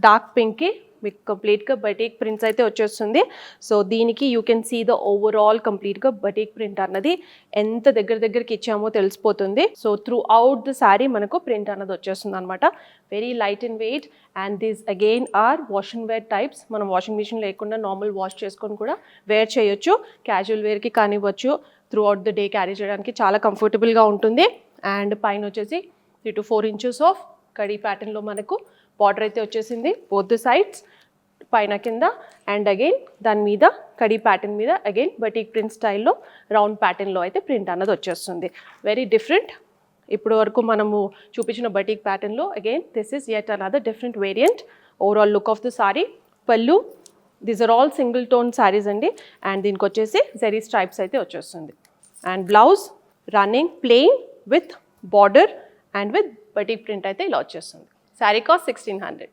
Dark పింక్కి మీకు కంప్లీట్గా బటిక్ ప్రింట్స్ అయితే వచ్చేస్తుంది. సో దీనికి you can see the overall కంప్లీట్గా బటిక్ ప్రింట్ అన్నది ఎంత దగ్గరికి ఇచ్చామో తెలిసిపోతుంది. So throughout the sari మనకు ప్రింట్ అన్నది వచ్చేస్తుంది అనమాట. Very light and weight and these again are wash and wear types. మనం వాషింగ్ మిషన్ లేకుండా నార్మల్ వాష్ చేసుకొని కూడా వేర్ చేయొచ్చు. క్యాజువల్ వేర్కి కానివ్వచ్చు, throughout the day carry చేయడానికి చాలా కంఫర్టబుల్గా ఉంటుంది. అండ్ పైన వచ్చేసి 3 to 4 inches ఆఫ్ కడీ ప్యాటర్న్లో మనకు బార్డర్ అయితే వచ్చేసింది బోత్ ద సైడ్స్, పైన కింద. అండ్ అగైన్ దాని మీద కడీ ప్యాటర్న్ మీద అగైన్ బటిక్ ప్రింట్ స్టైల్లో రౌండ్ ప్యాటర్న్లో అయితే ప్రింట్ అన్నది వచ్చేస్తుంది. Very different. ఇప్పుడు వరకు మనము చూపించిన బటిక్ ప్యాటర్న్లో again this is yet another different variant. Overall look of the sari. పళ్ళు, these are all single tone saris అండి. అండ్ దీనికి వచ్చేసి జెరీ స్ట్రైప్స్ అయితే వచ్చేస్తుంది. And blouse running plain with border and with batik print అయితే ఇలా వచ్చేస్తుంది. Sari cost 1600.